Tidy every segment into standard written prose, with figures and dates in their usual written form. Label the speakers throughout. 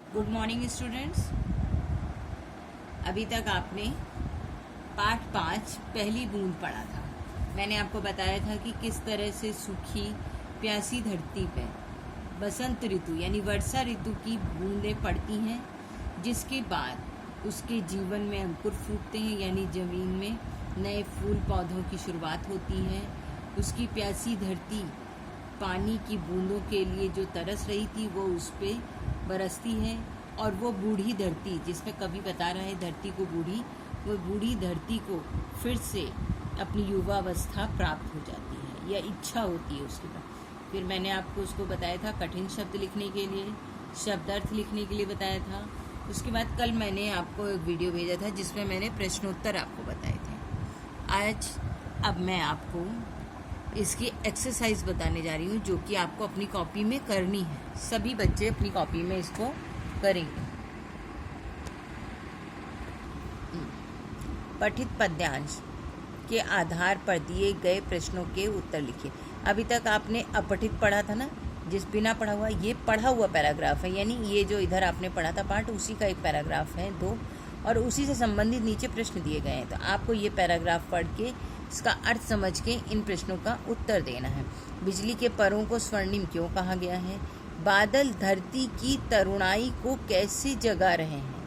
Speaker 1: Good morning students. अभी तक आपने पाठ 5 पहली बूंद पढ़ा था। मैंने आपको बताया था कि किस तरह से सूखी प्यासी धरती पर बसंत ऋतु यानी वर्षा ऋतु की बूंदें पड़ती हैं, जिसके बाद उसके जीवन में अंकुर फूटते हैं यानी ज़मीन में नए फूल पौधों की शुरुआत होती है। उसकी प्यासी धरती पानी की बूंदों के लिए जो तरस रही थी वो उस पर बरसती है, और वो बूढ़ी धरती, जिसमें कवि बता रहा है धरती को बूढ़ी, वो बूढ़ी धरती को फिर से अपनी युवावस्था प्राप्त हो जाती है या इच्छा होती है उसके बाद। फिर मैंने आपको उसको बताया था कठिन शब्द लिखने के लिए, शब्दार्थ लिखने के लिए बताया था। उसके बाद कल मैंने आपको एक वीडियो भेजा था जिसमें मैंने प्रश्नोत्तर आपको बताए थे। अब मैं आपको इसकी एक्सरसाइज बताने जा रही हूँ, जो कि आपको अपनी कॉपी में करनी है। सभी बच्चे अपनी कॉपी में इसको करेंगे। पठित पद्यांश के आधार पर दिए गए प्रश्नों के उत्तर लिखिए। अभी तक आपने अपठित पढ़ा था ना, जिस बिना पढ़ा हुआ, ये पढ़ा हुआ पैराग्राफ है, यानी ये जो इधर आपने पढ़ा था पाठ, उसी का एक पैराग्राफ है 2, और उसी से संबंधित नीचे प्रश्न दिए गए हैं। तो आपको ये पैराग्राफ पढ़ के इसका अर्थ समझ के इन प्रश्नों का उत्तर देना है। बिजली के परों को स्वर्णिम क्यों कहा गया है? बादल धरती की तरुणाई को कैसे जगा रहे हैं?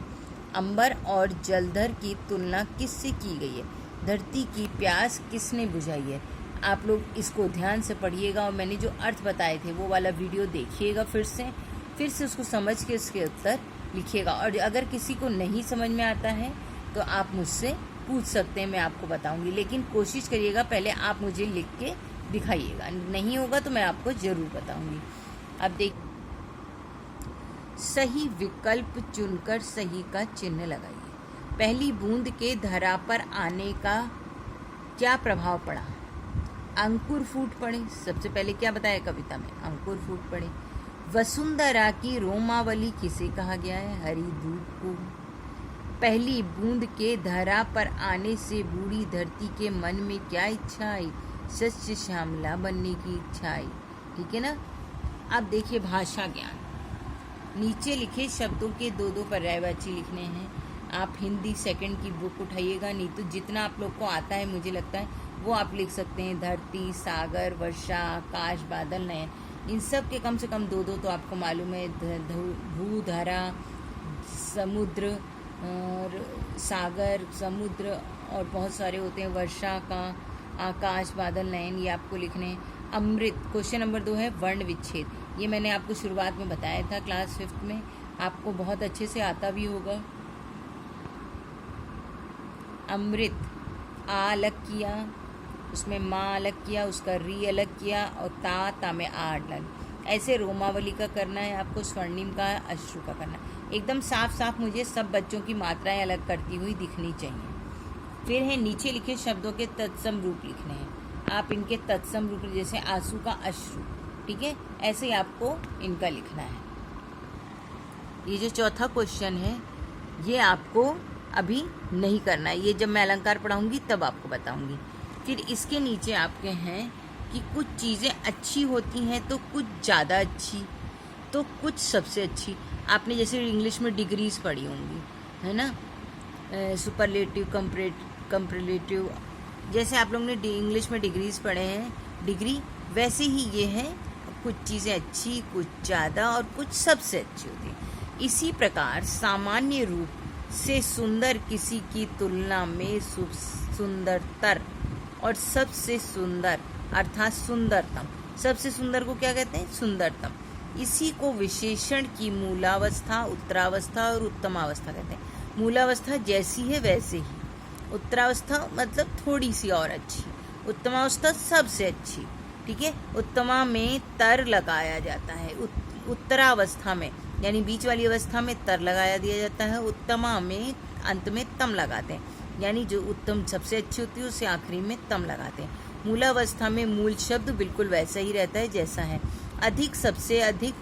Speaker 1: अंबर और जलधर की तुलना किससे की गई है? धरती की प्यास किसने बुझाई है? आप लोग इसको ध्यान से पढ़िएगा, और मैंने जो अर्थ बताए थे वो वाला वीडियो देखिएगा फिर से उसको समझ के उसके उत्तर लिखिएगा। और अगर किसी को नहीं समझ में आता है तो आप मुझसे पूछ सकते हैं, मैं आपको बताऊंगी, लेकिन कोशिश करिएगा पहले आप मुझे लिख के दिखाइएगा। नहीं होगा तो मैं आपको ज़रूर बताऊंगी। अब देख, सही विकल्प चुनकर सही का चिन्ह लगाइए। पहली बूंद के धरा पर आने का क्या प्रभाव पड़ा? अंकुर फूट पड़े। सबसे पहले क्या बताया कविता में? अंकुर फूट पड़े। वसुंधरा की रोमावली किसे कहा गया है? हरिदूत को। पहली बूंद के धरा पर आने से बूढ़ी धरती के मन में क्या इच्छा आई? सच्च श्यामला बनने की इच्छा आई। ठीक है ना। अब देखिए भाषा ज्ञान। नीचे लिखे शब्दों के 2-2 पर्यायवाची लिखने हैं। आप हिंदी सेकंड की बुक उठाइएगा, नहीं तो जितना आप लोग को आता है मुझे लगता है वो आप लिख सकते हैं। धरती, सागर, वर्षा, आकाश, बादल, नयन, इन सब के कम से कम 2-2 तो आपको मालूम है। भू, धरा, समुद्र और सागर, समुद्र और बहुत सारे होते हैं। वर्षा का, आकाश, बादल, नयन, ये आपको लिखने हैं। अमृत। क्वेश्चन नंबर 2 है वर्ण विच्छेद। ये मैंने आपको शुरुआत में बताया था क्लास 5 में, आपको बहुत अच्छे से आता भी होगा। अमृत, आ अलग किया, उसमें माँ अलग किया, उसका री अलग किया, और ता में आ अलग। ऐसे रोमावली का करना है आपको, स्वर्णिम का, अश्रु का करना है। एकदम साफ साफ मुझे सब बच्चों की मात्राएं अलग करती हुई दिखनी चाहिए। फिर है नीचे लिखे शब्दों के तत्सम रूप लिखने हैं। आप इनके तत्सम रूप, जैसे आंसू का अश्रु, ठीक है, ऐसे ही आपको इनका लिखना है। ये जो चौथा क्वेश्चन है ये आपको अभी नहीं करना है, ये जब मैं अलंकार पढ़ाऊंगी तब आपको बताऊंगी। फिर इसके नीचे आपके हैं कि कुछ चीज़ें अच्छी होती हैं तो कुछ ज़्यादा अच्छी, तो कुछ सबसे अच्छी। आपने जैसे इंग्लिश में डिग्रीज पढ़ी होंगी, है ना, सुपरलेटिव, कंपरेटिव, जैसे आप लोग ने इंग्लिश में डिग्रीज पढ़े हैं, डिग्री, वैसे ही ये है, कुछ चीज़ें अच्छी, कुछ ज़्यादा, और कुछ सबसे अच्छी होती है। इसी प्रकार सामान्य रूप से सुंदर किसी की तुलना में सुंदरतर और सबसे सुंदर अर्थात सुंदरतम, सबसे सुंदर को क्या कहते हैं? सुंदरतम। इसी को विशेषण की मूलावस्था, उत्तरावस्था और उत्तमावस्था कहते हैं। मूलावस्था जैसी है वैसे ही, उत्तरावस्था मतलब थोड़ी सी और अच्छी, उत्तमावस्था सबसे अच्छी। ठीक है। उत्तमा में तर लगाया जाता है, उत्तरावस्था में यानी बीच वाली अवस्था में तर लगाया दिया जाता है, उत्तमा में अंत में तम लगाते हैं, यानी जो उत्तम सबसे अच्छी होती है उसे आखिरी में तम लगाते हैं। मूलावस्था में मूल शब्द बिल्कुल वैसा ही रहता है जैसा है। अधिक, सबसे अधिक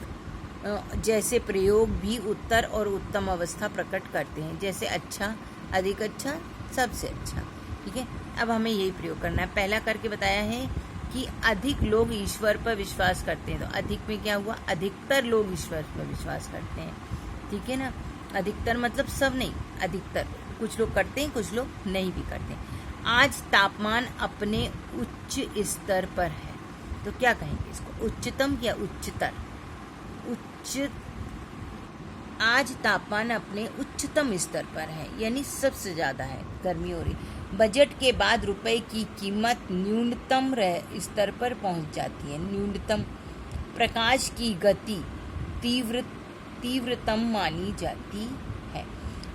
Speaker 1: जैसे प्रयोग भी उत्तर और उत्तम अवस्था प्रकट करते हैं, जैसे अच्छा, अधिक अच्छा, सबसे अच्छा। ठीक है। अब हमें यही प्रयोग करना है। पहला करके बताया है कि अधिक लोग ईश्वर पर विश्वास करते हैं, तो अधिक में क्या हुआ? अधिकतर लोग ईश्वर पर विश्वास करते हैं। ठीक है ना। अधिकतर मतलब सब नहीं, अधिकतर, कुछ लोग करते हैं, कुछ लोग नहीं भी करते। आज तापमान अपने उच्च स्तर पर है, तो क्या कहेंगे इसको, उच्चतम या उच्चतर? उच्च, आज तापमान अपने उच्चतम स्तर पर है, यानी सबसे ज़्यादा है, गर्मी हो रही। बजट के बाद रुपए की कीमत न्यूनतम स्तर पर पहुंच जाती है, न्यूनतम। प्रकाश की गति तीव्रतम मानी जाती है।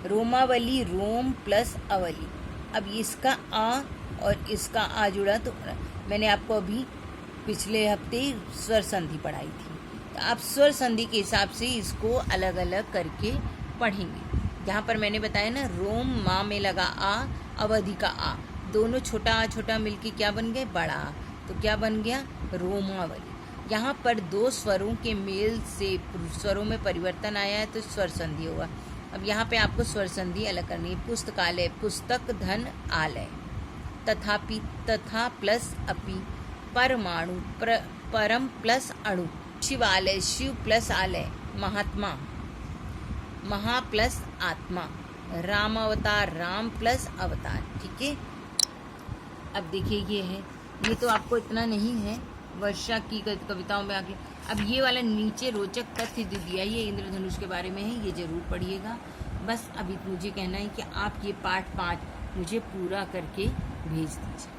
Speaker 1: रोमावली, रोम प्लस अवली। अब इसका आ और इसका आ जुड़ा, तो मैंने आपको अभी पिछले हफ्ते स्वर संधि पढ़ाई थी, तो आप स्वर संधि के हिसाब से इसको अलग अलग करके पढ़ेंगे। जहाँ पर मैंने बताया ना, रोम माँ में लगा आ, अवधि का आ, दोनों छोटा आ छोटा मिलके क्या बन गए, बड़ा आ, तो क्या बन गया, रोमावली। यहाँ पर दो स्वरों के मेल से स्वरों में परिवर्तन आया है, तो स्वर संधि होगा। अब यहाँ पे आपको स्वर संधि अलग करनी है। पुस्तकालय, पुस्तक, धन, आलय। तथापि, तथा प्लस अपि। परमाणु, परम प्लस अणु। शिवालय, शिव प्लस आलय। महात्मा, महा प्लस आत्मा। राम अवतार, राम प्लस अवतार। ठीक है, अब देखिए ये है, ये तो आपको इतना नहीं है वर्षा की कविताओं में आगे। अब ये वाला नीचे रोचक तथ्य दे दिया, ये इंद्रधनुष के बारे में है, ये जरूर पढ़िएगा। बस अभी मुझे कहना है कि आप ये पाठ 5 मुझे पूरा करके भेज दीजिए।